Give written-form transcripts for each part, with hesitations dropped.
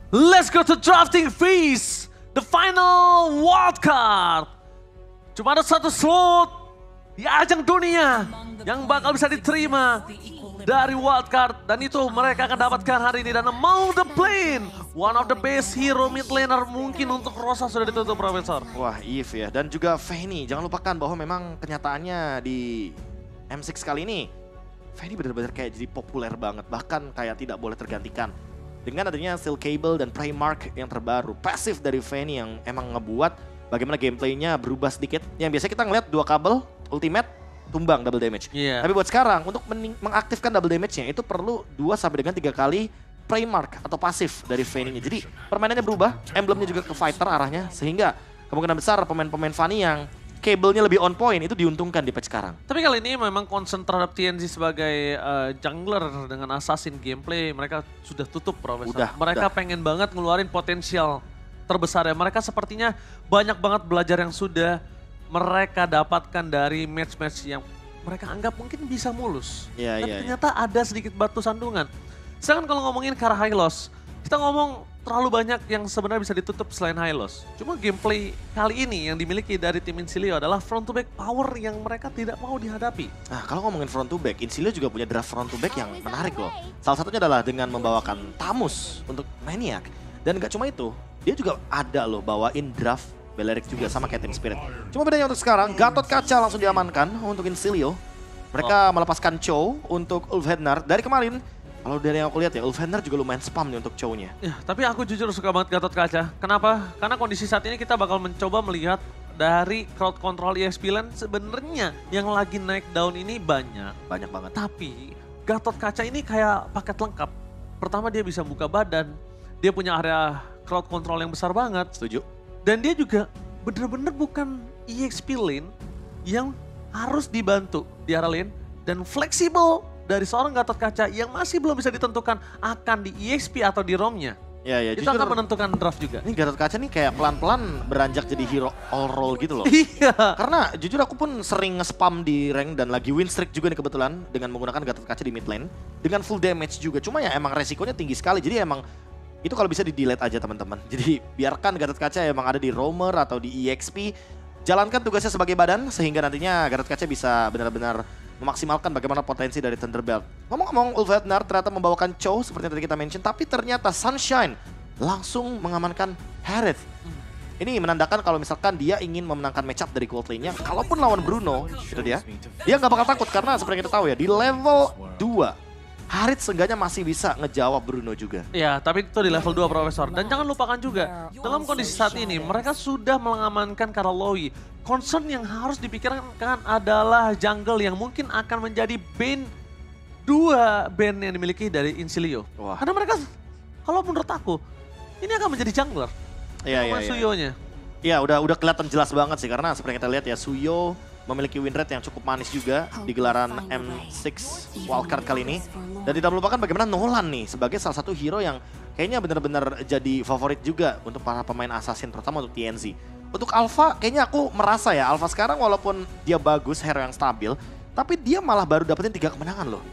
Let's go to drafting feast. The final wildcard. Cuma ada satu slot di ajang dunia yang bakal bisa diterima dari wildcard. Dan itu mereka akan dapatkan hari ini. Dan among the plane, one of the best hero mid laner mungkin untuk Rosa sudah ditutup, Profesor. Wah, Eve ya. Dan juga Fanny. Jangan lupakan bahwa memang kenyataannya di M6 kali ini, Fanny benar-benar kayak jadi populer banget. Bahkan kayak tidak boleh tergantikan. Dengan adanya Steel Cable dan Primark yang terbaru. Pasif dari Fanny yang emang ngebuat bagaimana gameplaynya berubah sedikit. Yang biasanya kita ngeliat 2 kabel, ultimate, tumbang double damage. Iya. Tapi buat sekarang, untuk mengaktifkan double damage-nya itu perlu 2 sampai dengan 3 kali Primark atau pasif dari Fanny-nya. Jadi permainannya berubah, emblemnya juga ke fighter arahnya. Sehingga kemungkinan besar pemain-pemain Fanny yang kabelnya lebih on point itu diuntungkan di patch sekarang. Tapi kali ini memang concern terhadap TNZ sebagai jungler dengan assassin gameplay mereka sudah tutup, Profesor. Mereka pengen banget ngeluarin potensial terbesar ya. Mereka sepertinya banyak banget belajar yang sudah mereka dapatkan dari match-match yang mereka anggap mungkin bisa mulus. Tapi ternyata ada sedikit batu sandungan. Sedangkan kalau ngomongin ke arah Hylos, kita ngomong terlalu banyak yang sebenarnya bisa ditutup selain Hylos. Cuma gameplay kali ini yang dimiliki dari tim Insilio adalah front to back power yang mereka tidak mau dihadapi. Nah, kalau ngomongin front to back, Insilio juga punya draft front to back yang menarik loh. Salah satunya adalah dengan membawakan Tamus untuk Maniac. Dan gak cuma itu, dia juga ada loh bawain draft Belerik juga sama kayak Team Spirit. Cuma bedanya untuk sekarang, Gatot Kaca langsung diamankan untuk Insilio. Mereka melepaskan Chow untuk Ulfhednar. Dari kemarin, kalau dari yang aku lihat ya, Ulfhednar juga lumayan spam nih untuk Chow-nya. Ya, tapi aku jujur suka banget Gatot Kaca. Kenapa? Karena kondisi saat ini kita bakal mencoba melihat dari crowd control EXP Lane sebenarnya yang lagi naik down ini banyak. Banyak banget. Tapi Gatot Kaca ini kayak paket lengkap. Pertama dia bisa buka badan, dia punya area crowd control yang besar banget. Setuju. Dan dia juga bener-bener bukan EXP Lane yang harus dibantu di area lane dan fleksibel dari seorang Gatot Kaca yang masih belum bisa ditentukan akan di EXP atau di ROM-nya. Ya, Itu jujur, akan menentukan draft juga. ini Gatot Kaca nih kayak pelan-pelan beranjak jadi hero all role gitu loh. Iya. Karena jujur aku pun sering nge-spam di rank dan lagi win streak juga nih kebetulan dengan menggunakan Gatot Kaca di mid lane. Dengan full damage juga, cuma ya emang resikonya tinggi sekali. Jadi emang itu kalau bisa di-delete aja teman-teman. Jadi biarkan Gatot Kaca emang ada di roamer atau di EXP. Jalankan tugasnya sebagai badan sehingga nantinya Gatot Kaca bisa benar-benar memaksimalkan bagaimana potensi dari Thunderbelt. Ngomong-ngomong, Ulfhednar ternyata membawakan Chow seperti yang tadi kita mention, tapi ternyata Sunshine langsung mengamankan Harith. Ini menandakan kalau misalkan dia ingin memenangkan matchup dari gold lane-nya, kalaupun lawan Bruno, itu dia nggak bakal takut karena seperti yang kita tahu ya, di level 2, Harith seenggaknya masih bisa ngejawab Bruno juga. Ya, tapi itu di level 2, Profesor. Dan jangan lupakan juga, dalam kondisi saat ini mereka sudah mengamankan Karaloi. Concern yang harus dipikirkan adalah jungle yang mungkin akan menjadi bane 2 bane yang dimiliki dari Insilio. Wah. Karena mereka, kalau menurut aku, ini akan menjadi jungler. Iya. Suyonya. Iya, udah kelihatan jelas banget sih karena seperti yang kita lihat ya, Suyo memiliki win rate yang cukup manis juga di gelaran M6 wildcard kali ini. Dan tidak melupakan bagaimana Nolan nih sebagai salah satu hero yang kayaknya benar-benar jadi favorit juga untuk para pemain assassin, terutama untuk TNZ. Untuk Alpha, kayaknya aku merasa ya, Alpha sekarang walaupun dia bagus, hero yang stabil, tapi dia malah baru dapetin 3 kemenangan loh.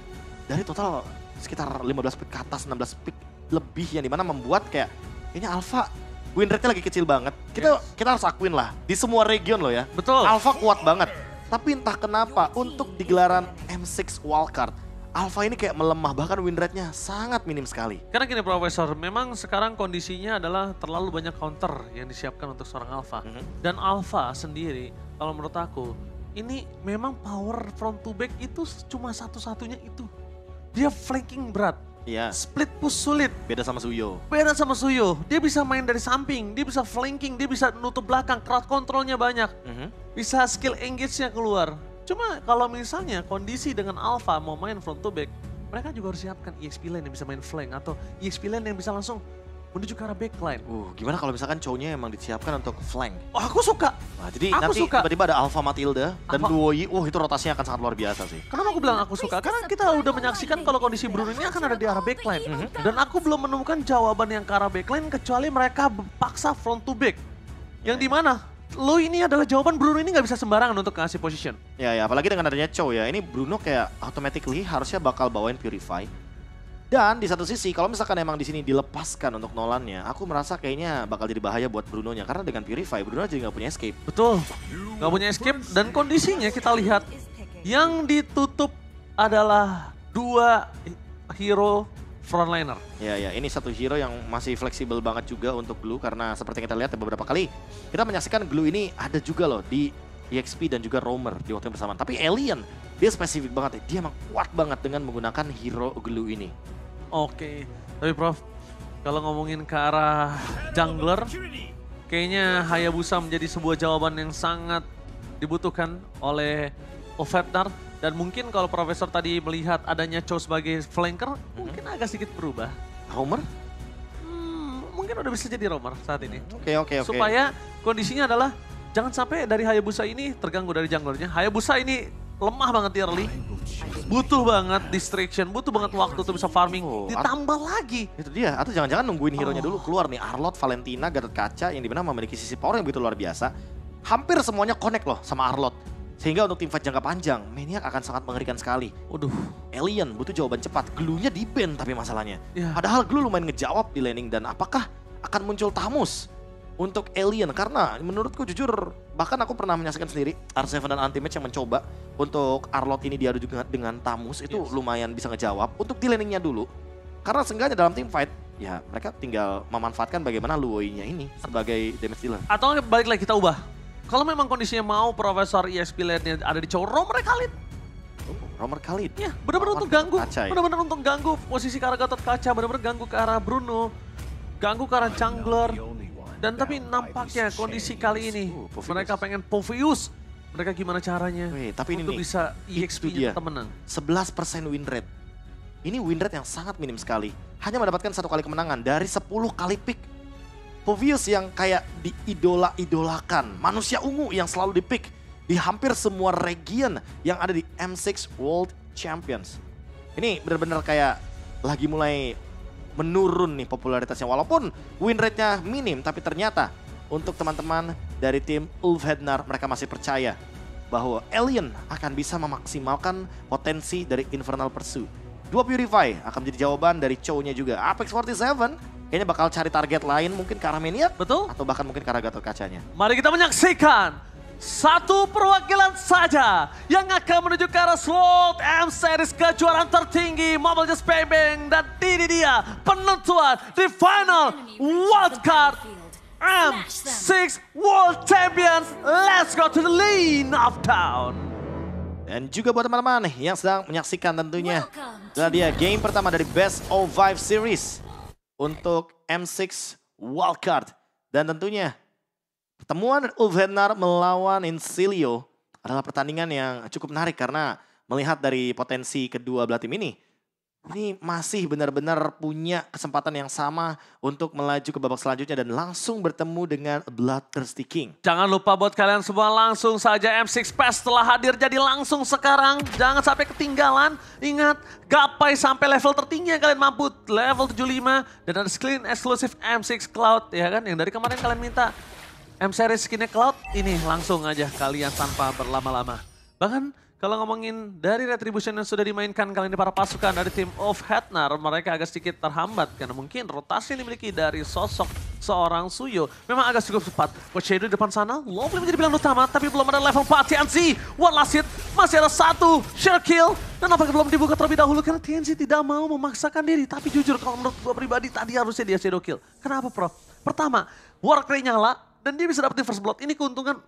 Dari total sekitar 15 pick ke atas, 16 pick lebih yang dimana membuat kayaknya Alpha win rate-nya lagi kecil banget. Kita harus akuin lah, di semua region loh ya. Betul. Alpha kuat banget. Tapi entah kenapa untuk di gelaran M6 wildcard, Alpha ini kayak melemah, bahkan win rate-nya sangat minim sekali. Karena gini, Profesor, memang sekarang kondisinya adalah terlalu banyak counter yang disiapkan untuk seorang Alpha. Dan Alpha sendiri, kalau menurut aku, ini memang power front to back itu cuma satu-satunya itu. Dia flanking berat. Iya. Split push sulit. Beda sama Suyo. Beda sama Suyo. Dia bisa main dari samping, dia bisa flanking, dia bisa nutup belakang, crowd controlnya banyak. Bisa skill engage-nya keluar. Cuma kalau misalnya kondisi dengan Alpha mau main front to back, mereka juga harus siapkan EXP lane yang bisa main flank atau EXP lane yang bisa langsung menuju ke arah backline. Gimana kalau misalkan Chow-nya emang disiapkan untuk flank? Oh, aku suka. Nah, jadi nanti tiba-tiba ada Alpha Matilda dan Duo Yi, itu rotasinya akan sangat luar biasa sih. Kenapa aku bilang aku suka? Karena kita udah menyaksikan kalau kondisi Bruno ini akan ada di arah backline. Dan aku belum menemukan jawaban yang ke arah backline kecuali mereka paksa front to back. Yang dimana lo ini adalah jawaban Bruno ini nggak bisa sembarangan untuk ngasih position. Ya, apalagi dengan adanya Chow ya, ini Bruno kayak automatically harusnya bakal bawain Purify. Dan di satu sisi kalau misalkan emang di sini dilepaskan untuk Nolannya, aku merasa kayaknya bakal jadi bahaya buat Bruno-nya. Karena dengan Purify, Bruno jadi nggak punya escape. Betul, nggak punya escape dan kondisinya kita lihat yang ditutup adalah 2 hero frontliner. Ya, ini satu hero yang masih fleksibel banget juga untuk Glue. Karena seperti yang kita lihat beberapa kali, kita menyaksikan Glue ini ada juga loh di EXP dan juga Roamer di waktu yang bersamaan. Tapi Alien, dia spesifik banget ya. Dia emang kuat banget dengan menggunakan hero Glue ini. Oke, tapi Prof, kalau ngomongin ke arah jungler, kayaknya Hayabusa menjadi sebuah jawaban yang sangat dibutuhkan oleh Ulfhednar. Dan mungkin kalau Profesor tadi melihat adanya Cho sebagai flanker, mungkin agak sedikit berubah. Roamer? Mungkin udah bisa jadi Roamer saat ini. Oke. Supaya kondisinya adalah jangan sampai dari Hayabusa ini terganggu dari junglernya. Hayabusa ini lemah banget di early. Butuh banget distraction, butuh banget waktu untuk bisa farming. Ditambah lagi. Itu dia, atau jangan-jangan nungguin hero-nya dulu keluar nih. Arlott, Valentina, Gatot Kaca yang dimana memiliki sisi power yang begitu luar biasa. Hampir semuanya connect loh sama Arlott. Sehingga untuk teamfight jangka panjang, Maniac akan sangat mengerikan sekali. Alien butuh jawaban cepat, Glue-nya di-ban tapi masalahnya. Padahal Glue lumayan ngejawab di laning dan apakah akan muncul Tamus untuk Alien? Karena menurutku jujur, bahkan aku pernah menyaksikan sendiri R7 dan Anti-Match yang mencoba untuk Arlott ini diadu juga dengan Tamus, itu lumayan bisa ngejawab untuk di laningnya dulu. Karena seenggaknya dalam team fight, ya mereka tinggal memanfaatkan bagaimana Luoi-nya ini sebagai damage dealer. Atau balik lagi kita ubah. Kalau memang kondisinya mau Profesor EXP lane-nya ada di cowok, Roamer Khalid. Ya, benar-benar untuk ganggu. Benar-benar untuk ganggu posisi ke arah Gatot Kaca, benar-benar ganggu ke arah Bruno, ganggu ke arah jungler. Dan tapi nampaknya kondisi kali ini mereka pengen Povius. Mereka gimana caranya tapi untuk ini bisa EXP-nya tetap menang. 11% win rate. Ini win rate yang sangat minim sekali. Hanya mendapatkan 1 kali kemenangan dari 10 kali pick. Povius yang kayak diidola-idolakan. Manusia ungu yang selalu di-pick di hampir semua region yang ada di M6 World Champions. Ini benar-benar kayak lagi mulai menurun nih popularitasnya. Walaupun win rate-nya minim, tapi ternyata untuk teman-teman dari tim Ulfhednar, mereka masih percaya bahwa Alien akan bisa memaksimalkan potensi dari Infernal Pursuit. 2 Purify akan menjadi jawaban dari Cho-nya juga. Apex 47 kayaknya bakal cari target lain mungkin ke arah Maniac. Betul. Atau bahkan mungkin ke arah Gatot Kacanya. Mari kita menyaksikan satu perwakilan saja yang akan menuju ke arah slot M Series kejuaraan tertinggi Mobile Legends Bang. Dan ini dia penentuan di final wildcard M6 World Champions. Let's go to the lane of town. Dan juga buat teman-teman yang sedang menyaksikan tentunya. Adalah dia game pertama dari Best of 5 Series untuk M6 Wildcard. Dan tentunya pertemuan Ulfhednar melawan Incilia adalah pertandingan yang cukup menarik karena melihat dari potensi kedua belah tim ini masih benar-benar punya kesempatan yang sama untuk melaju ke babak selanjutnya dan langsung bertemu dengan Bloodthirsty King. Jangan lupa buat kalian semua langsung saja M6 Pass telah hadir jadi langsung sekarang. Jangan sampai ketinggalan. Ingat, gapai sampai level tertinggi yang kalian mampu. Level 75 dan ada skin eksklusif M6 Cloud ya kan. Yang dari kemarin kalian minta M-Series skinnya Cloud. Ini langsung aja kalian tanpa berlama-lama. Bahkan kalau ngomongin dari Retribution yang sudah dimainkan kali ini para pasukan dari tim Ulfhednar, mereka agak sedikit terhambat karena mungkin rotasi yang dimiliki dari sosok seorang Suyo memang agak cukup cepat. Coach Shadow di depan sana, Lovely menjadi pilihan utama tapi belum ada level 4 TNC. One last hit, masih ada 1 share kill dan apakah belum dibuka terlebih dahulu karena TNC tidak mau memaksakan diri. Tapi jujur kalau menurut gue pribadi tadi harusnya dia shadow kill. Kenapa Prof? Pertama, Warcry nyala dan dia bisa dapetin first blood. Ini keuntungan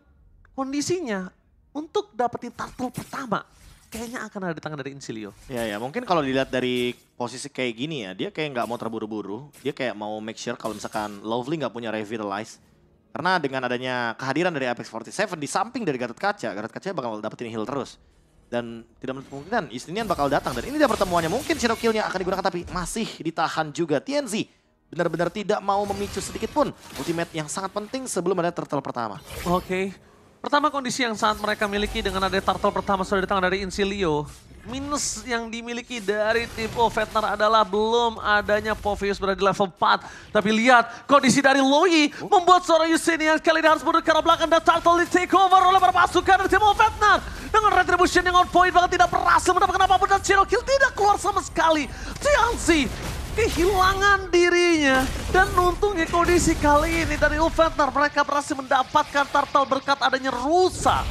kondisinya. Untuk dapetin turtle pertama, kayaknya akan ada di tangan dari Incilia. Ya, mungkin kalau dilihat dari posisi kayak gini ya, dia kayak nggak mau terburu-buru. Dia kayak mau make sure kalau misalkan Lovely nggak punya Revitalize. Karena dengan adanya kehadiran dari Apex 47 di samping dari Gatot Kaca bakal dapetin heal terus. Dan tidak menutup kemungkinan Istinian bakal datang. Dan ini dia pertemuannya, mungkin shadow kill-nya akan digunakan tapi masih ditahan juga. TNZ benar-benar tidak mau memicu sedikit pun ultimate yang sangat penting sebelum ada turtle pertama. Oke. Pertama kondisi yang saat mereka miliki dengan ada turtle pertama sudah di tangan dari Incilia. minus yang dimiliki dari tim Ulfwettner adalah belum adanya Povius berada di level 4. Tapi lihat kondisi dari Loi membuat seorang Yusinian kali ini harus mundur ke arah belakang dan Turtle di take over oleh para pasukan dari tim Ulfwettner. Dengan retribution yang on point bahkan tidak berhasil mendapatkan apapun dan Shadow Kill tidak keluar sama sekali. TNC kehilangan dirinya dan untungnya kondisi kali ini dari Ulfwettner mereka berhasil mendapatkan Turtle berkat adanya Rosa.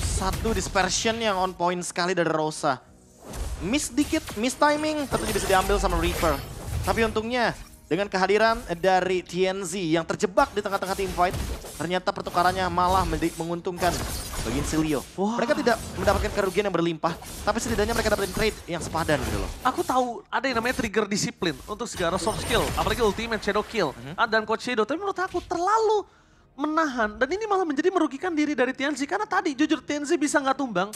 Satu dispersion yang on point sekali dari Rosa. Miss dikit, miss timing, tentunya bisa diambil sama Reaper. Tapi untungnya dengan kehadiran dari TNZ yang terjebak di tengah-tengah team fight, ternyata pertukarannya malah menguntungkan bagi Incilio. Mereka tidak mendapatkan kerugian yang berlimpah, tapi setidaknya mereka dapetin trade yang sepadan gitu loh. Aku tahu ada yang namanya trigger disiplin untuk segala soft skill, apalagi ultimate Shadow Kill dan Coach Shadow. Tapi menurut aku terlalu menahan dan ini malah menjadi merugikan diri dari TNZ karena tadi jujur TNZ bisa nggak tumbang.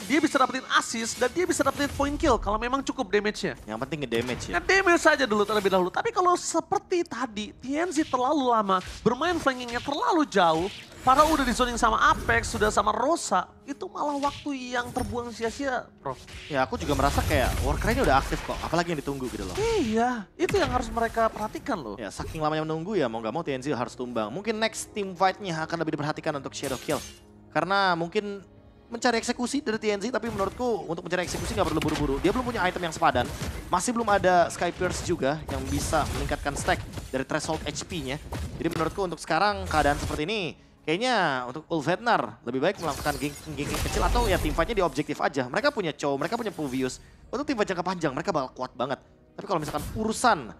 Dia bisa dapetin assist dan dia bisa dapetin point kill kalau memang cukup damage-nya. Yang penting nge-damage ya. Nge-damage saja dulu terlebih dahulu. Tapi kalau seperti tadi, TNZ terlalu lama, bermain flankingnya terlalu jauh, padahal udah di zoning sama Apex, sudah sama Rosa, itu malah waktu yang terbuang sia-sia, Prof. Ya aku juga merasa kayak Warcry ini udah aktif kok, apalagi yang ditunggu gitu loh. Iya, itu yang harus mereka perhatikan loh. Ya saking lamanya menunggu ya mau gak mau TNZ harus tumbang. Mungkin next team fight-nya akan lebih diperhatikan untuk Shadow Kill. Karena mungkin mencari eksekusi dari TNZ, tapi menurutku untuk mencari eksekusi nggak perlu buru-buru. Dia belum punya item yang sepadan. Masih belum ada Sky Pierce juga yang bisa meningkatkan stack dari threshold HP-nya. Jadi menurutku untuk sekarang keadaan seperti ini, kayaknya untuk Ulfwettner lebih baik melakukan ganking kecil atau ya team fight-nya di objektif aja. Mereka punya Chow, mereka punya Povius. Untuk team fight jangka panjang mereka bakal kuat banget. Tapi kalau misalkan urusan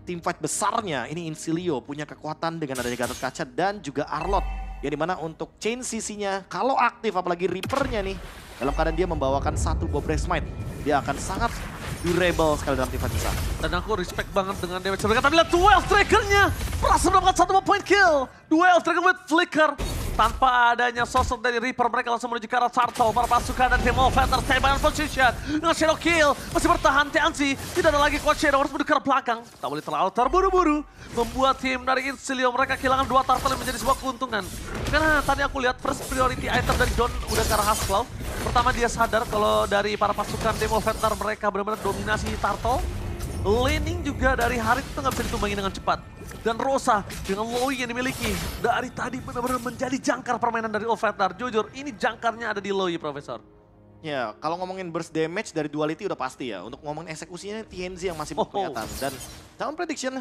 team fight besarnya, ini Incilio punya kekuatan dengan adanya Gatot Kaca dan juga Arlott. Yang dimana untuk chain CC-nya, kalau aktif apalagi Reaper-nya nih, dalam keadaan dia membawakan satu Bobrek Smite, dia akan sangat durable sekali dalam tim fight besar. Dan aku respect banget dengan damage mereka. Tapi lihat duel strikernya, berhasil mendapatkan satu point kill. Duel striker with flicker. Tanpa adanya sosok dari Reaper, mereka langsung menuju ke arah Turtle. Para pasukan dan tim Ulfwettner stay by on position. Dengan Shadow Kill, masih bertahan TNC. Tidak ada lagi Coach Shadow, harus menuju ke arah belakang. Tak boleh terlalu terburu-buru. Membuat tim dari Incilio mereka kehilangan 2 Turtle yang menjadi sebuah keuntungan. Karena tadi aku lihat first priority item dari Don udah ke arah Hasclaw. Pertama dia sadar kalau dari para pasukan tim Ulfwettner mereka benar-benar dominasi Turtle. Laning juga dari Harit itu nggak bisa ditumbangin dengan cepat. Dan Rosa dengan Loi yang dimiliki dari tadi benar-benar menjadi jangkar permainan dari Ulfwettner. Jujur, ini jangkarnya ada di Loi, Profesor. Ya, kalau ngomongin burst damage dari Duality udah pasti ya. Untuk ngomongin eksekusinya TNZ yang masih belum kelihatan. Dan dalam prediction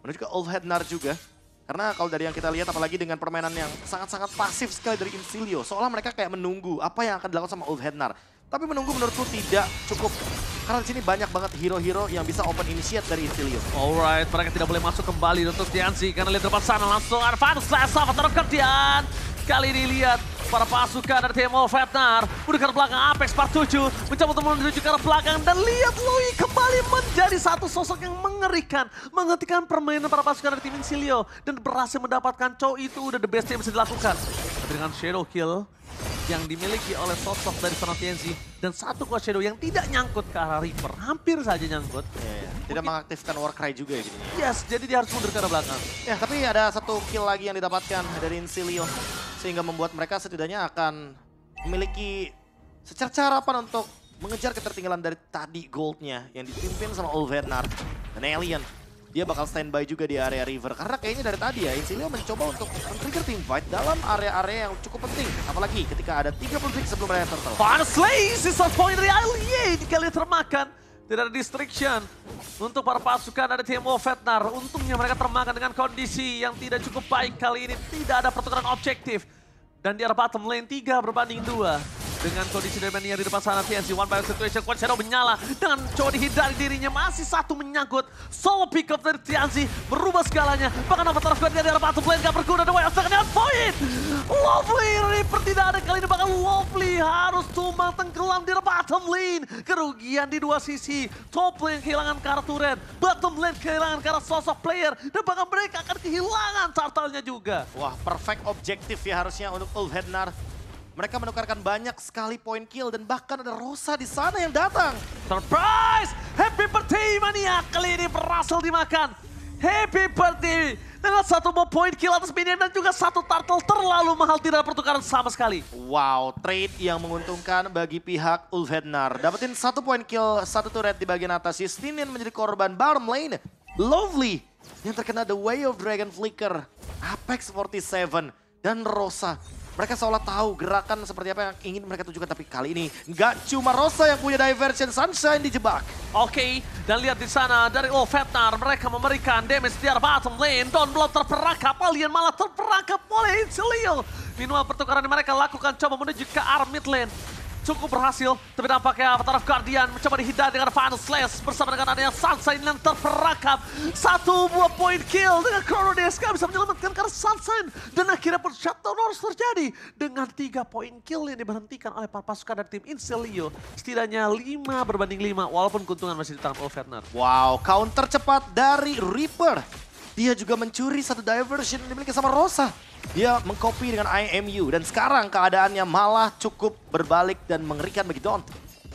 menuju ke Ulfwettner juga. Karena kalau dari yang kita lihat apalagi dengan permainan yang sangat-sangat pasif sekali dari Incilio. Seolah mereka kayak menunggu apa yang akan dilakukan sama Ulfwettner. Tapi menunggu menurutku tidak cukup. Karena di sini banyak banget hero-hero yang bisa open initiate dari Incilio. Alright, mereka tidak boleh masuk kembali untuk TNC. Karena lihat depan sana langsung advance slash sama Kertian. Kali ini lihat para pasukan dari tim Ulfwettner udah ke belakang Apex part 7 mencoba untuk menuju ke arah belakang dan lihat Loi kembali menjadi satu sosok yang mengerikan, menghentikan permainan para pasukan dari tim Incilio dan berhasil mendapatkan Chow. Itu udah the best yang bisa dilakukan. Tapi dengan Shadow Kill yang dimiliki oleh sosok dari sana TNC dan satu Coach Shadow yang tidak nyangkut ke arah Reaper, hampir saja nyangkut. Tidak mengaktifkan Warcry juga ya gitu. Yes, jadi dia harus mundur ke arah belakang. Ya, tapi ada satu kill lagi yang didapatkan dari Incilio sehingga membuat mereka setidaknya akan memiliki secerca harapan untuk mengejar ketertinggalan dari tadi goldnya yang dipimpin sama Ulfwettner dan Alien. Dia bakal standby juga di area river karena kayaknya dari tadi ya Incilio mencoba untuk men-trigger team fight dalam area-area yang cukup penting. Apalagi ketika ada 30 detik sebelum area Turtle. Final Slay, sisa point dari Alien dikali termakan. Tidak ada distraction untuk para pasukan dari tim Ulfwettner. Untungnya mereka termakan dengan kondisi yang tidak cukup baik kali ini. Tidak ada pertukaran objektif. Dan di arah bottom lane 3 berbanding 2. Dengan kondisi dari Mania di depan sana TNC, one by one situation, Coach Shadow menyala. Dengan coba dihindari dirinya, masih satu menyangkut. Solo pick up dari TNC, berubah segalanya. Bahkan Avatar of God di arah bottom lane, gak berguna. The way of second point. Lovely, Reaper tidak ada kali ini. Bahkan Lovely harus tumbang tenggelam di arah bottom lane. Kerugian di dua sisi. Top lane kehilangan ke arah turret. Bottom lane kehilangan ke arah sosok player. Dan bahkan mereka akan kehilangan turtle-nya juga. Wah, perfect objektif ya harusnya untuk Ulfwettner. Mereka menukarkan banyak sekali point kill dan bahkan ada Rosa di sana yang datang. Surprise! Happy birthday Mania kali ini berhasil dimakan. Happy birthday dengan 1 more point kill atas minion dan juga 1 turtle terlalu mahal, tidak ada pertukaran sama sekali. Wow, trade yang menguntungkan bagi pihak Ulfhednar. Dapetin 1 point kill, 1 turret di bagian atas. Justinian menjadi korban bottom lane. Lovely yang terkena The Way of Dragon Flicker, Apex 47 dan Rosa. Mereka seolah tahu gerakan seperti apa yang ingin mereka tujukan, tapi kali ini nggak cuma Rosa yang punya diversion, Sunshine dijebak. Oke, dan lihat di sana dari Ulfhednar, mereka memberikan damage di arah bottom lane. Don belum terperangkap, Alien malah terperangkap oleh Incilia. Minimal pertukaran yang mereka lakukan coba menuju ke arah mid lane. Cukup berhasil, tapi nampaknya Avatar of Guardian mencoba dihindari dengan Final Slash bersama dengan adanya Sunshine yang terperangkap. 1 buah point kill dengan Chrono Dash gak bisa menyelamatkan karena Sunshine. Dan akhirnya pun shutdown harus terjadi dengan 3 point kill yang diberhentikan oleh para pasukan dari tim Incilia. Setidaknya 5-5 walaupun keuntungan masih di tangan Ulfhednar. Wow, counter cepat dari Reaper. Dia juga mencuri 1 diversion yang dimiliki sama Rosa. Dia mengcopy dengan IMU dan sekarang keadaannya malah cukup berbalik dan mengerikan bagi Don't.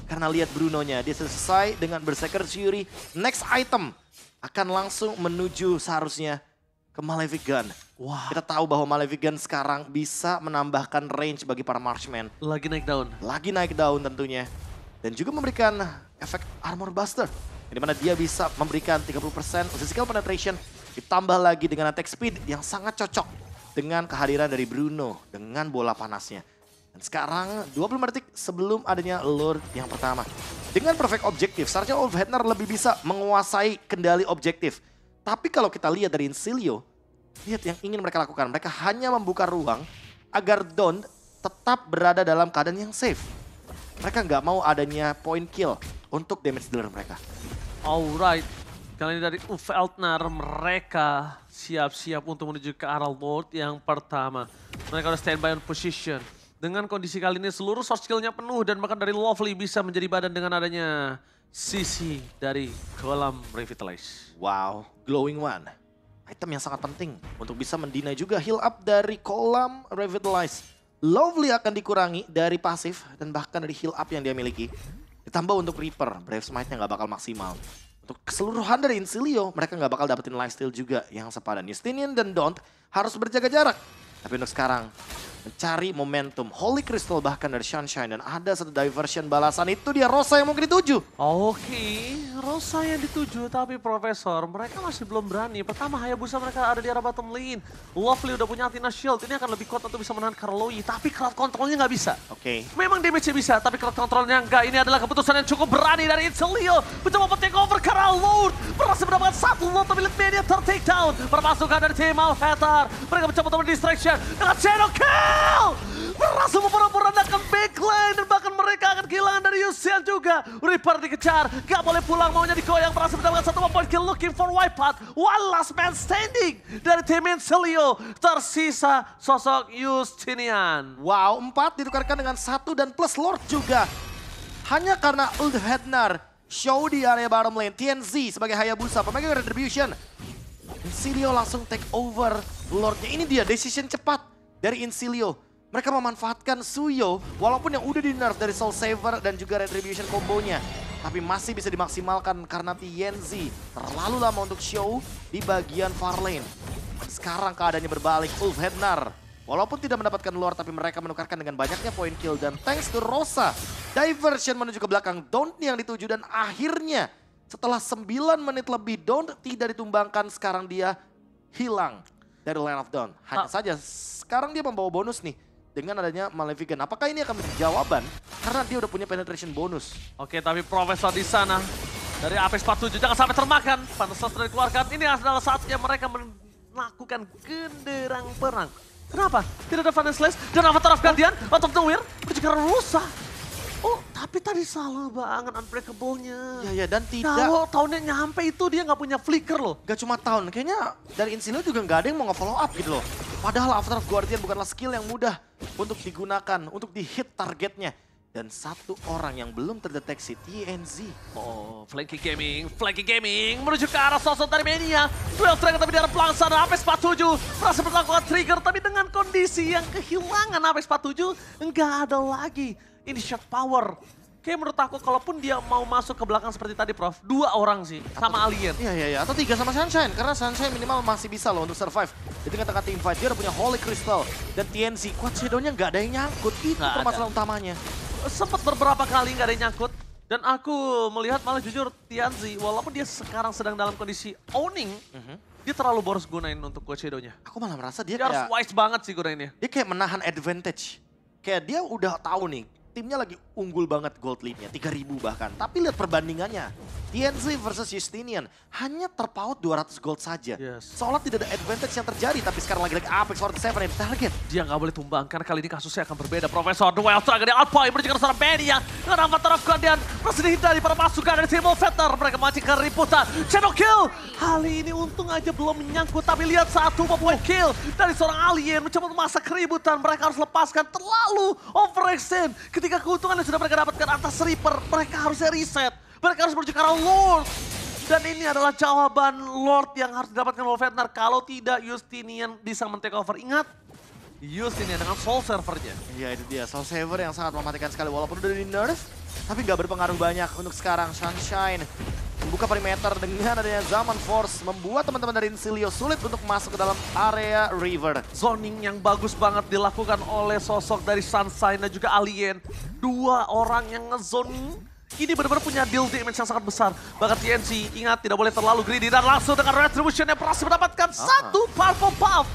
Karena lihat Brunonya, dia selesai dengan Berserker Fury. Next item akan langsung menuju seharusnya ke Malefic Gun. Wah. Kita tahu bahwa Malefic Gun sekarang bisa menambahkan range bagi para marksman. Lagi naik daun. Lagi naik daun tentunya. Dan juga memberikan efek Armor Buster. Di mana dia bisa memberikan 30% physical penetration. Ditambah lagi dengan attack speed yang sangat cocok dengan kehadiran dari Bruno dengan bola panasnya. Dan sekarang 25 detik sebelum adanya lure yang pertama. Dengan perfect objective, seharusnya Ulfhednar lebih bisa menguasai kendali objektif. Tapi kalau kita lihat dari Incilia, lihat yang ingin mereka lakukan. Mereka hanya membuka ruang agar Don tetap berada dalam keadaan yang safe. Mereka nggak mau adanya point kill untuk damage dealer mereka. Alright. Kali ini dari Ulfhednar, mereka siap-siap untuk menuju ke arah Lord yang pertama. Mereka udah standby on position. Dengan kondisi kali ini seluruh source skill-nya penuh dan bahkan dari Lovely bisa menjadi badan dengan adanya sisi dari kolam Revitalize. Wow, Glowing One. Item yang sangat penting untuk bisa mendinai juga heal up dari kolam Revitalize. Lovely akan dikurangi dari pasif dan bahkan dari heal up yang dia miliki. Ditambah untuk Reaper, Brave Smite-nya nggak bakal maksimal. Untuk keseluruhan dari Incilia, mereka nggak bakal dapetin lifesteal juga yang sepadan. Justinian dan Don't harus berjaga jarak. Tapi untuk sekarang, mencari momentum. Holy Crystal bahkan dari Sunshine dan ada 1 diversion balasan. Itu dia Rosa yang mungkin dituju. Oke, Rosa yang dituju tapi Profesor mereka masih belum berani. Pertama Hayabusa mereka ada di arah bottom lane. Lovely udah punya Athena Shield, ini akan lebih kuat untuk bisa menahan Karloi. Tapi crowd controlnya nggak bisa. Oke. Memang damage-nya bisa, tapi crowd controlnya enggak. Ini adalah keputusan yang cukup berani dari Incilia. Mencoba take over karena Lord berhasil mendapatkan 1 Lord tapi media ter-take down. Perpasukan dari tim Ulfhednar. Mereka mencoba untuk distraction dengan Shadow Kill. Berhasil memporak-porandakan backline dan bahkan mereka akan kehilangan dari Yusian juga. Reaper dikejar, gak boleh pulang, maunya digoyang. Berhasil mendapatkan 1 point kill, looking for wipeout. One last man standing dari tim Incilia. Tersisa sosok Justinian. Wow, 4 ditukarkan dengan 1 dan plus Lord juga. Hanya karena Ulfhednar show di area bottom lane. TNZ sebagai Hayabusa, pemegang retribution. Incilia langsung take over Lordnya. Ini dia decision cepat dari Incilia. Mereka memanfaatkan Suyo, walaupun yang udah di-nerf dari Soul Saver dan juga Retribution kombonya. Tapi masih bisa dimaksimalkan karena TNZ terlalu lama untuk show di bagian far lane. Sekarang keadaannya berbalik, Ulfhednar. Walaupun tidak mendapatkan Lord, tapi mereka menukarkan dengan banyaknya point kill. Dan thanks to Rosa, diversion menuju ke belakang Don't yang dituju. Dan akhirnya setelah 9 menit lebih, Don't tidak ditumbangkan. Sekarang dia hilang dari Land of Dawn. Hanya saja sekarang dia membawa bonus nih. Dengan adanya Malefic Gun. Apakah ini akan menjadi jawaban? Karena dia udah punya penetration bonus. Oke, tapi Profesor di sana dari Apex 47 jangan sampai termakan. Pantesan sudah dikeluarkan. Ini adalah saatnya mereka melakukan genderang perang. Kenapa? Tidak ada Final Slash dan Avatar of Guardian out of nowhere menuju ke Rosa. Oh, tapi tadi salah banget unbreakable-nya. Ya, dan tidak. Kalau tahunnya nyampe itu dia nggak punya flicker loh. Gak cuma tahun, kayaknya dari Incilia juga nggak ada yang mau nge-follow up gitu loh. Padahal Avatar of Guardian bukanlah skill yang mudah untuk digunakan, untuk di-hit targetnya. Dan 1 orang yang belum terdeteksi, TNZ. Oh, Flanky Gaming menuju ke arah sosok dari Mania. Duel Dragon tapi di arah pelaksana Apex 47. Berhasil melakukan trigger tapi dengan kondisi yang kehilangan Apex 47. Nggak ada lagi initiate power Kayak menurut aku kalaupun dia mau masuk ke belakang seperti tadi Prof, 2 orang sih sama Alien. Iya, atau 3 sama Sunshine, karena Sunshine minimal masih bisa loh untuk survive. Di tengah-tengah team fight, dia udah punya Holy Crystal dan TNZ. Quad Shadow-nya nggak ada yang nyangkut, itu permasalahan utamanya. Sempat beberapa kali nggak ada yang nyangkut. Dan aku melihat malah jujur TNZ, walaupun dia sekarang sedang dalam kondisi owning, dia terlalu boros gunain untuk Quad Shadow-nya. Aku malah merasa dia harus wise banget sih gunainnya. Dia kayak menahan advantage. Kayak dia udah tahu nih, timnya lagi unggul banget gold lead-nya, 3000 bahkan. Tapi lihat perbandingannya, TNZ versus Justinian hanya terpaut 200 gold saja. Seolah tidak ada advantage yang terjadi, tapi sekarang lagi-lagi Apex 47 yang target. Dia nggak boleh tumbang, karena kali ini kasusnya akan berbeda. Profesor Duel Strike dari Outpoint menuju ke seorang Benny yang dengan Avatar of God dan masih dihindari para pasukan dari Timo Vetter. Mereka mancing keributan. Shadow Kill! Kali ini untung aja belum menyangkut, tapi lihat satu point kill dari seorang Alien mencoba memasak keributan. Mereka harus lepaskan, terlalu overextend. Ketika keuntungan yang sudah mereka dapatkan atas Reaper, mereka harusnya reset. Mereka harus menuju ke arah Lord. Dan ini adalah jawaban Lord yang harus didapatkan oleh Vetter. Kalau tidak, Justinian bisa men-take over. Ingat, Justinian dengan Soul Server-nya. Iya itu dia, Soul Server yang sangat mematikan sekali. Walaupun udah di nerf, tapi nggak berpengaruh banyak untuk sekarang. Sunshine membuka perimeter dengan adanya Zaman Force. Membuat teman-teman dari Insilio sulit untuk masuk ke dalam area River. Zoning yang bagus banget dilakukan oleh sosok dari Sunshine dan juga Alien. 2 orang yang nge-zoning. Ini benar-benar punya deal damage yang sangat besar. Bahkan TNC, ingat tidak boleh terlalu greedy dan langsung dengan Retribution yang berhasil mendapatkan satu Purple Buff.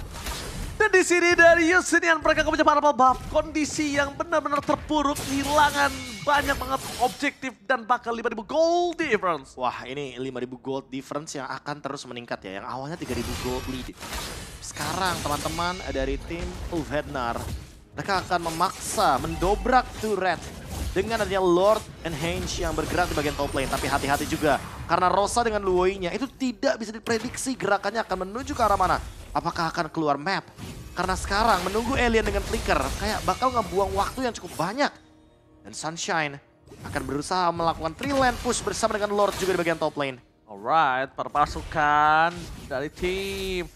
Dan di sini dari Justinian mereka punya Purple Buff. Kondisi yang benar-benar terpuruk, kehilangan banyak banget objektif dan bahkan 5.000 gold difference. Wah ini 5.000 gold difference yang akan terus meningkat ya. Yang awalnya 3.000 gold lead. Sekarang teman-teman dari tim Ulfhednar, mereka akan memaksa mendobrak turret. Dengan adanya Lord and Henge yang bergerak di bagian top lane. Tapi hati-hati juga. Karena Rosa dengan Luoyi-nya itu tidak bisa diprediksi gerakannya akan menuju ke arah mana. Apakah akan keluar map? Karena sekarang menunggu Alien dengan flicker. Kayak bakal ngebuang waktu yang cukup banyak. Dan Sunshine akan berusaha melakukan 3 lane push bersama dengan Lord juga di bagian top lane. Alright, perpasukan dari tim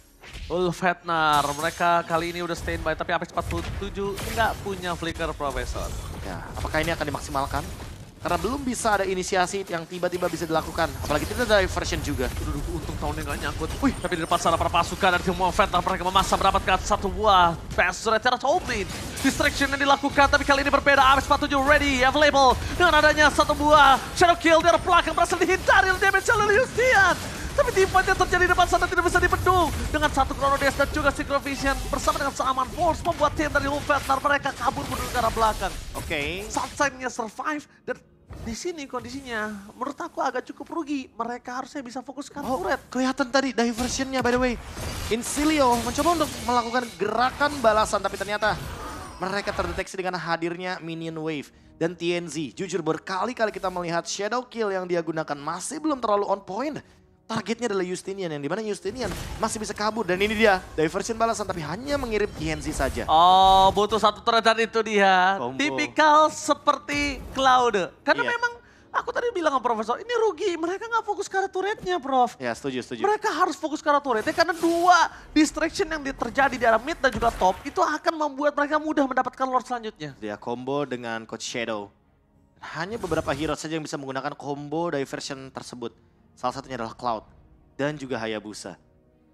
Ulfhednar. Mereka kali ini udah standby, tapi Apex 47 nggak punya flicker Profesor. Ya, apakah ini akan dimaksimalkan? Karena belum bisa ada inisiasi yang tiba-tiba bisa dilakukan. Apalagi tidak ada diversion juga. Untung tahunnya nggak nyangkut. Tapi di depan sana para pasukan dari tim Ulfhednar mereka memaksa mendapatkan satu buah Pastor Terra Toblin. Distraction yang dilakukan, tapi kali ini berbeda. Apex 47 ready, available. Dengan adanya satu buah Shadow Kill di arah belakang berhasil dihindari oleh damage oleh Justinian. Tapi teamfight yang terjadi di depan sana tidak bisa dibendung. Dengan satu Chrono Dash dan juga Synchro Vision bersama dengan Zaman Force membuat tim dari Ulfhednar mereka kabur menuju ke arah belakang. Oke. Sunshine-nya survive dan di sini kondisinya menurut aku agak cukup rugi. Mereka harusnya bisa fokuskan turret. Kelihatan tadi diversionnya by the way. Insilio mencoba untuk melakukan gerakan balasan tapi ternyata mereka terdeteksi dengan hadirnya minion wave. Dan TNZ, jujur berkali-kali kita melihat Shadow Kill yang dia gunakan masih belum terlalu on point. Targetnya adalah Justinian yang dimana Justinian masih bisa kabur. Dan ini dia, diversion balasan tapi hanya mengirim TNZ saja. Oh, butuh satu turret dan itu dia. Combo. Tipikal seperti Cloud. Karena memang aku tadi bilang sama Profesor, ini rugi. Mereka nggak fokus ke arah turretnya, Prof. Ya, setuju. Mereka harus fokus ke arah turretnya karena 2 distraction yang terjadi di arah mid dan juga top itu akan membuat mereka mudah mendapatkan Lord selanjutnya. Dia combo dengan Coach Shadow. Hanya beberapa hero saja yang bisa menggunakan combo diversion tersebut. Salah satunya adalah Cloud dan juga Hayabusa.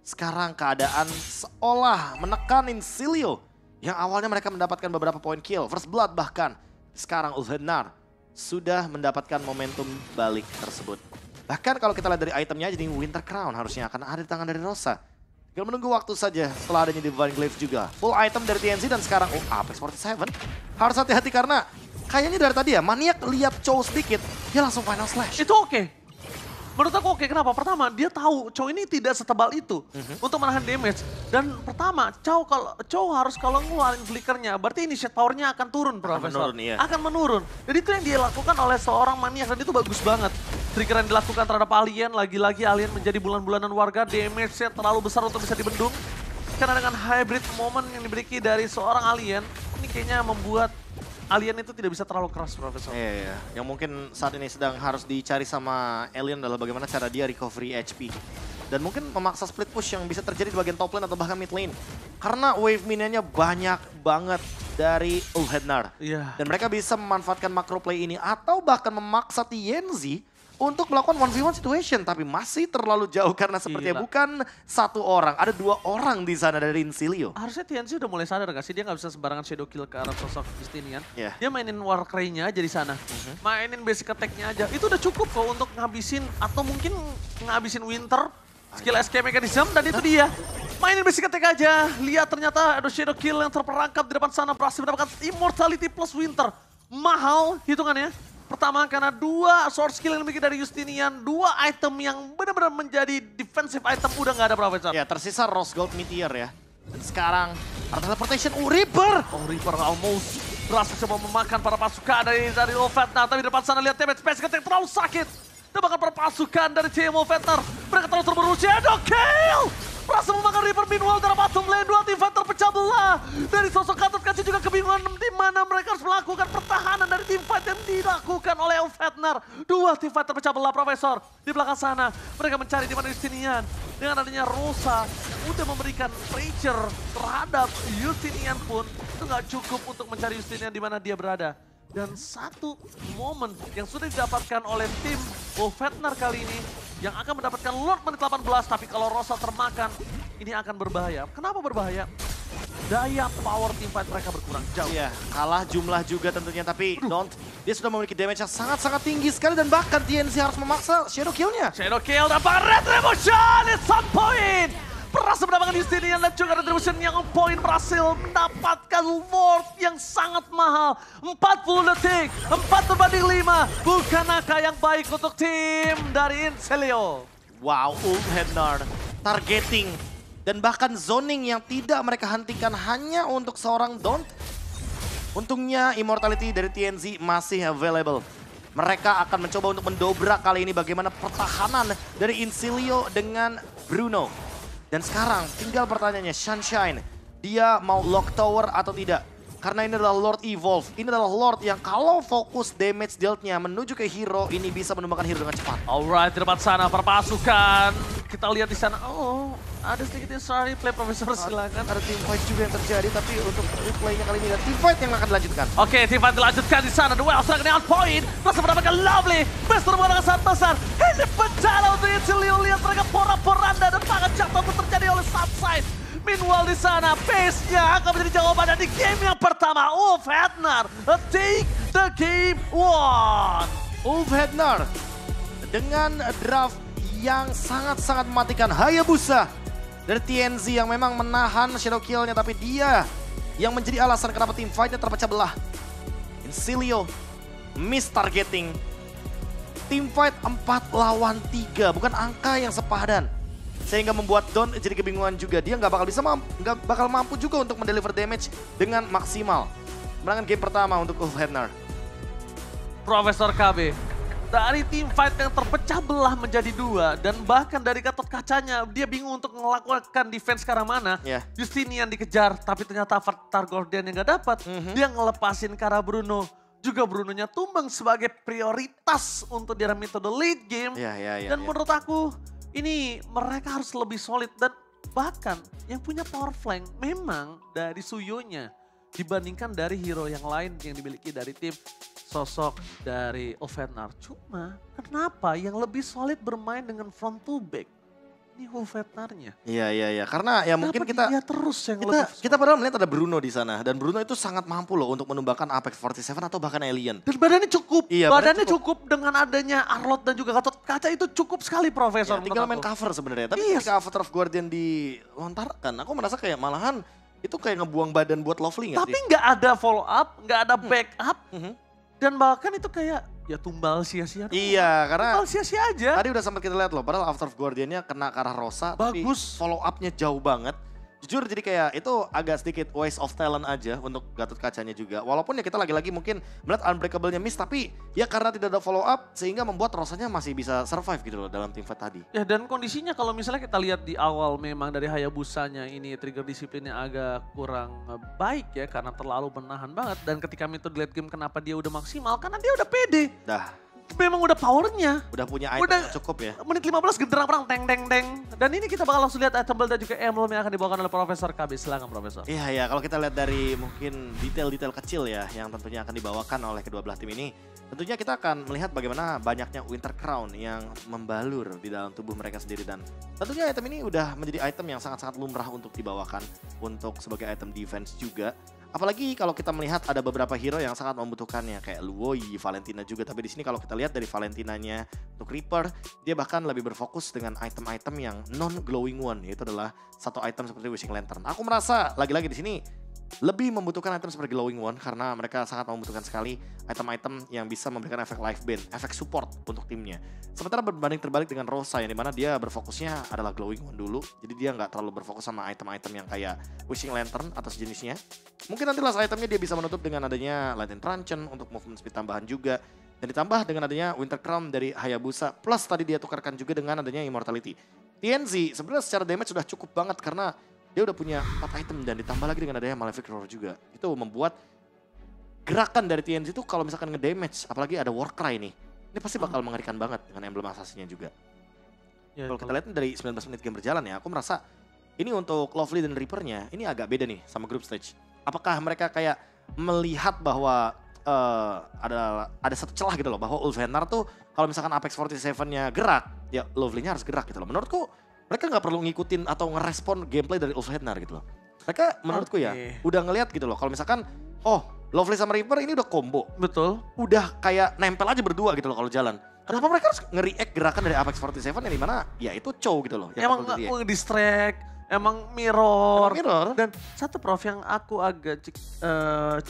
Sekarang keadaan seolah menekan Insilio. Yang awalnya mereka mendapatkan beberapa point kill, first blood bahkan. Sekarang Ulfhednar sudah mendapatkan momentum balik tersebut. Bahkan kalau kita lihat dari itemnya jadi Winter Crown harusnya akan ada di tangan dari Rosa. Tinggal menunggu waktu saja setelah adanya Divine Glaive juga. Full item dari TNC dan sekarang Apex 47 harus hati-hati karena kayaknya dari tadi ya Maniak lihat Chow sedikit, dia langsung final slash. Itu oke. Menurut aku oke, kenapa? Pertama, dia tahu Chow ini tidak setebal itu untuk menahan damage. Dan pertama, Chow harus kalau ngeluarin flickernya, berarti initiate powernya akan turun, Profesor. Akan menurun. Dan itu yang dia lakukan oleh seorang Maniak dan itu bagus banget. Trigger yang dilakukan terhadap Alien, lagi-lagi Alien menjadi bulan-bulanan warga, damage-nya terlalu besar untuk bisa dibendung. Karena dengan hybrid moment yang diberikan dari seorang Alien, ini kayaknya membuat Alien itu tidak bisa terlalu keras, Profesor. Iya. Yang mungkin saat ini sedang harus dicari sama Alien adalah bagaimana cara dia recovery HP. Dan mungkin memaksa split push yang bisa terjadi di bagian top lane atau bahkan mid lane. Karena wave minionnya banyak banget dari Ulfhednar. Iya. Dan mereka bisa memanfaatkan macro play ini atau bahkan memaksa TNZ untuk melakukan 1v1 situation. Tapi masih terlalu jauh karena sepertinya bukan satu orang. Ada 2 orang di sana dari Incilia. Harusnya TNC udah mulai sadar gak sih? Dia gak bisa sembarangan shadow kill ke arah sosok Justinian. Yeah. Dia mainin Warcry-nya aja di sana. Mainin basic attack-nya aja. Itu udah cukup kok untuk ngabisin atau mungkin ngabisin Winter. Skill escape mechanism dan itu dia. Mainin basic attack aja. Lihat ternyata ada shadow kill yang terperangkap di depan sana. Berhasil mendapatkan immortality plus Winter. Mahal hitungannya. Pertama karena 2 sword skill yang dimiliki dari Justinian. 2 item yang benar-benar menjadi defensive item udah gak ada Profesor. Ya tersisa Rose Gold Meteor ya. Dan sekarang ada teleportation. Reaper! Reaper almost berhasil coba memakan para pasukan dari Ulfhednar. Tapi di depan sana lihat damage basic attack terlalu sakit. Dan bahkan para pasukan dari TM Ulfhednar. Mereka terlalu terburu. Shadow kill! Berhasil memakan Reaper meanwhile dari bottom lane. 2 tim fight terpecah belah. Dari sosok Gatot-Kaca juga kebingungan di mana mereka harus melakukan pertahanan dari tim fight yang dilakukan oleh Ulfhednar. 2 tim fight terpecah belah Profesor. Di belakang sana mereka mencari di mana Justinian. Dengan adanya Rosa udah memberikan pressure terhadap Justinian pun itu nggak cukup untuk mencari Justinian di mana dia berada. Dan satu momen yang sudah didapatkan oleh tim Ulfhednar kali ini yang akan mendapatkan Lord menit 18, tapi kalau Rosa termakan ini akan berbahaya. Kenapa berbahaya? Daya power team fight mereka berkurang jauh. Iya, kalah jumlah juga tentunya, tapi dia sudah memiliki damage yang sangat-sangat tinggi sekali dan bahkan TNC harus memaksa shadow kill-nya. Shadow kill dapat retribution, it's on point! Berhasil mendapatkan Justinian dan juga retribution yang on point, berhasil mendapatkan Lord yang sangat mahal. 40 detik, 4/5. Bukankah yang baik untuk tim dari Incilia? Wow, Ulfhednar targeting dan bahkan zoning yang tidak mereka hentikan hanya untuk seorang Don't. Untungnya immortality dari TNZ masih available. Mereka akan mencoba untuk mendobrak kali ini bagaimana pertahanan dari Incilia dengan Bruno. Dan sekarang tinggal pertanyaannya, Sunshine, dia mau lock tower atau tidak? Karena ini adalah Lord Evolve, ini adalah Lord yang kalau fokus damage dealt-nya menuju ke hero, ini bisa menumbangkan hero dengan cepat. Alright, di depan sana perpasukan. Kita lihat di sana, oh ada sedikit insta replay Profesor, silakan. Ada team fight juga yang terjadi, tapi untuk replaynya kali ini ada team fight yang akan dilanjutkan. Oke, team fight dilanjutkan di sana. The Well serangan on point, masih mendapatkan Lovely. Best dengan sangat besar. Ini bencana untuk Incilia, lihat mereka porak-poranda dan bahkan jatuh terjadi oleh Subside. Meanwhile di sana, pace-nya akan menjadi jawaban di game yang pertama. Ulfhednar take the game one. Ulfhednar dengan draft yang sangat-sangat mematikan. Hayabusa dari TNZ yang memang menahan shadow kill-nya, tapi dia yang menjadi alasan kenapa tim fight-nya terpecah belah. Incilia miss targeting. Tim fight 4 lawan 3, bukan angka yang sepadan. Sehingga membuat Don jadi kebingungan juga. Dia nggak bakal mampu juga untuk mendeliver damage dengan maksimal. Menangkan game pertama untuk Ulfhednar. Profesor KB, dari tim fight yang terpecah belah menjadi 2 dan bahkan dari Gatot-Kacanya dia bingung untuk melakukan defense ke arah mana. Justinian dikejar tapi ternyata Avatar Guardian yang gak dapat. Dia ngelepasin ke arah Bruno. Juga Brunonya tumbang sebagai prioritas untuk dia metode late game. Dan menurut aku ini mereka harus lebih solid dan bahkan yang punya power flank memang dari Suyonya dibandingkan dari hero yang lain yang dimiliki dari tim sosok dari Ulfhednar. Cuma kenapa yang lebih solid bermain dengan front to back? Ini Ulfhednarnya. Iya. Karena ya mungkin kita padahal melihat ada Bruno di sana. Dan Bruno itu sangat mampu loh untuk menumbangkan Apex 47 atau bahkan Alien. Dan badannya cukup. Iya, badannya cukup dengan adanya Arlott dan juga Gatot-Kaca itu cukup sekali Profesor. Ya, tinggal main cover sebenarnya. Tapi ketika Avatar of Guardian dilontarkan, aku merasa kayak malahan itu kayak ngebuang badan buat Lovely nggak sih? Tapi nggak ada follow up, nggak ada backup. Dan bahkan itu kayak ya tumbal sia-sia. Iya, karena tumbal sia-sia aja. Tadi udah sempat kita lihat loh, padahal Avatar of Guardian-nya kena ke arah Rosa. Bagus. Tapi follow up-nya jauh banget. Jujur jadi kayak itu agak sedikit waste of talent aja untuk Gatot-Kacanya juga. Walaupun ya kita lagi-lagi mungkin melihat Unbreakable-nya miss, tapi ya karena tidak ada follow up sehingga membuat Rosanya masih bisa survive gitu loh dalam tim fight tadi. Ya dan kondisinya kalau misalnya kita lihat di awal memang dari Hayabusanya ini trigger disiplinnya agak kurang baik ya karena terlalu menahan banget. Dan ketika metode late game kenapa dia udah maksimal? Karena dia udah pede. memang udah powernya. Udah punya item yang cukup ya. Menit 15 genderang perang, teng. Dan ini kita bakal langsung lihat item build dan juga emblem yang akan dibawakan oleh Profesor KB. Silakan Profesor. Iya, kalau kita lihat dari mungkin detail-detail kecil ya yang tentunya akan dibawakan oleh kedua belah tim ini. Tentunya kita akan melihat bagaimana banyaknya Winter Crown yang membalur di dalam tubuh mereka sendiri. Dan tentunya item ini udah menjadi item yang sangat-sangat lumrah untuk dibawakan untuk sebagai item defense juga. Apalagi kalau kita melihat ada beberapa hero yang sangat membutuhkannya kayak Luoi, Valentina juga. Tapi di sini kalau kita lihat dari Valentinanya untuk Reaper, dia bahkan lebih berfokus dengan item-item yang non-glowing one, yaitu adalah satu item seperti Wishing Lantern. Aku merasa lagi-lagi di sini lebih membutuhkan item seperti Glowing One karena mereka sangat membutuhkan sekali item-item yang bisa memberikan efek life band, efek support untuk timnya. Sementara berbanding terbalik dengan Rosa yang dimana dia berfokusnya adalah Glowing One dulu, jadi dia nggak terlalu berfokus sama item-item yang kayak Wishing Lantern atau sejenisnya. Mungkin nanti last itemnya dia bisa menutup dengan adanya Lightning Truncheon untuk movement speed tambahan juga. Dan ditambah dengan adanya Winter Crown dari Hayabusa, plus tadi dia tukarkan juga dengan adanya Immortality. TNZ sebenarnya secara damage sudah cukup banget karena dia udah punya 4 item dan ditambah lagi dengan adanya Malefic Roar juga. Itu membuat gerakan dari TNZ itu kalau misalkan nge-damage, apalagi ada Warcry nih. Ini pasti bakal mengerikan banget dengan emblem asasinya juga. Ya, kalau kita lihat dari 19 menit game berjalan ya, aku merasa ini untuk Lovely dan Reaper-nya ini agak beda nih sama group stage. Apakah mereka kayak melihat bahwa ada satu celah gitu loh, bahwa Ulfhenar tuh kalau misalkan Apex 47-nya gerak, ya Lovely-nya harus gerak gitu loh. Menurutku mereka nggak perlu ngikutin atau ngerespon gameplay dari Ulfhenar gitu loh. Mereka menurutku ya udah ngelihat gitu loh. Kalau misalkan, oh Lovely sama Reaper ini udah combo. Betul. Udah kayak nempel aja berdua gitu loh kalau jalan. Kenapa mereka harus nge-react gerakan dari Apex 47 yang dimana ya itu Chow gitu loh. Emang nge-distract, emang mirror. Dan satu Prof yang aku agak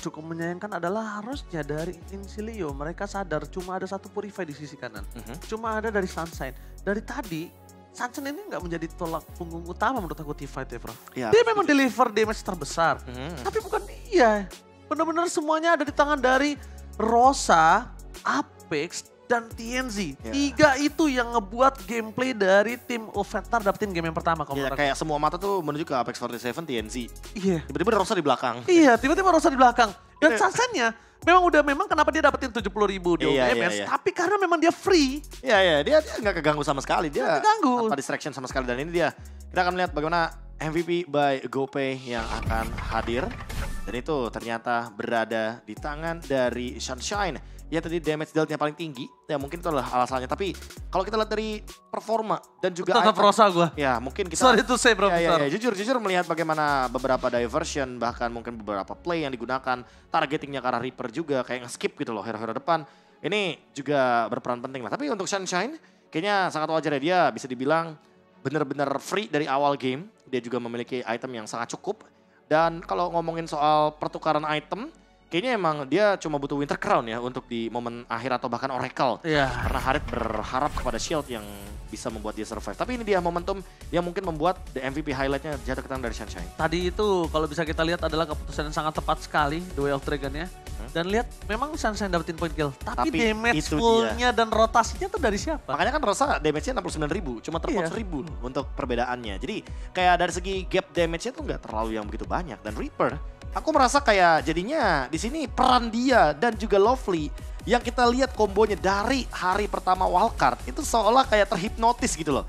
cukup menyayangkan adalah harusnya dari Incilia mereka sadar cuma ada satu Purify di sisi kanan. Cuma ada dari Sunshine. Dari tadi Sunshine ini nggak menjadi tolak punggung utama menurut aku T-Fight ya, Prof. Ya, dia memang deliver damage terbesar. Tapi bukan dia. Benar-benar semuanya ada di tangan dari Rosa, Apex, dan TNZ. Tiga itu yang ngebuat gameplay dari tim Ulfhenar dapetin game yang pertama. Iya, kayak semua mata tuh menuju ke Apex 47 TNZ. Iya. Tiba-tiba Rosa di belakang. Iya, tiba-tiba Rosa di belakang. Dan Sunshine-nya memang kenapa dia dapetin 70.000 di OBMS, tapi karena memang dia free. Iya, dia nggak keganggu sama sekali. Dia keganggu. tanpa distraction sama sekali. Dan ini dia, kita akan melihat bagaimana MVP by GoPay yang akan hadir. Dan itu ternyata berada di tangan dari Sunshine. Ya tadi damage dealt-nya paling tinggi, ya mungkin itu adalah alasannya. Tapi kalau kita lihat dari performa dan juga tetap Rosa gue. Ya mungkin kita... Sorry to say Profesor. Ya, jujur melihat bagaimana beberapa diversion, bahkan mungkin beberapa play yang digunakan, targetingnya ke arah Reaper juga, kayak nge-skip gitu loh hero-hero depan. Ini juga berperan penting lah. Tapi untuk Sunshine, kayaknya sangat wajar ya dia bisa dibilang benar-benar free dari awal game. Dia juga memiliki item yang sangat cukup. Dan kalau ngomongin soal pertukaran item, kayaknya emang dia cuma butuh Winter Crown ya untuk di momen akhir atau bahkan Oracle. Karena Harit berharap kepada Shield yang bisa membuat dia survive. Tapi ini dia momentum yang mungkin membuat the MVP highlightnya jatuh ke tangan dari Sunshine. Tadi itu kalau bisa kita lihat adalah keputusan yang sangat tepat sekali Duel of Dragon-nya. Dan lihat memang Sunshine dapetin point kill. Tapi damage full-nya dan rotasinya tuh dari siapa? Makanya kan Rosa damage-nya 69.000, cuma terpot 1.000 loh untuk perbedaannya. Jadi kayak dari segi gap damage-nya tuh nggak terlalu yang begitu banyak. Dan Reaper, aku merasa kayak jadinya di sini peran dia dan juga Lovely yang kita lihat kombonya dari hari pertama wildcard itu seolah kayak terhipnotis gitu loh.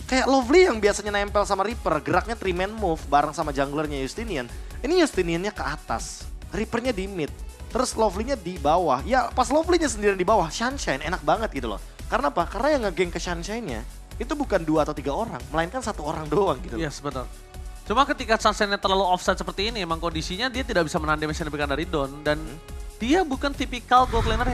Kayak Lovely yang biasanya nempel sama Reaper, geraknya 3-man move bareng sama junglernya Justinian. Ini Justiniannya ke atas, Reaper-nya di mid, terus Lovely-nya di bawah. Ya pas Lovely-nya sendirian di bawah, Sunshine enak banget gitu loh. Karena apa? Karena yang nge-gank ke Sunshine-nya itu bukan 2 atau 3 orang, melainkan 1 orang doang gitu loh. Yes, betul. Cuma ketika Sunshine-nya terlalu offside seperti ini, emang kondisinya dia tidak bisa menahan damage yang diberikan dari Dawn. Dan dia bukan tipikal gold laner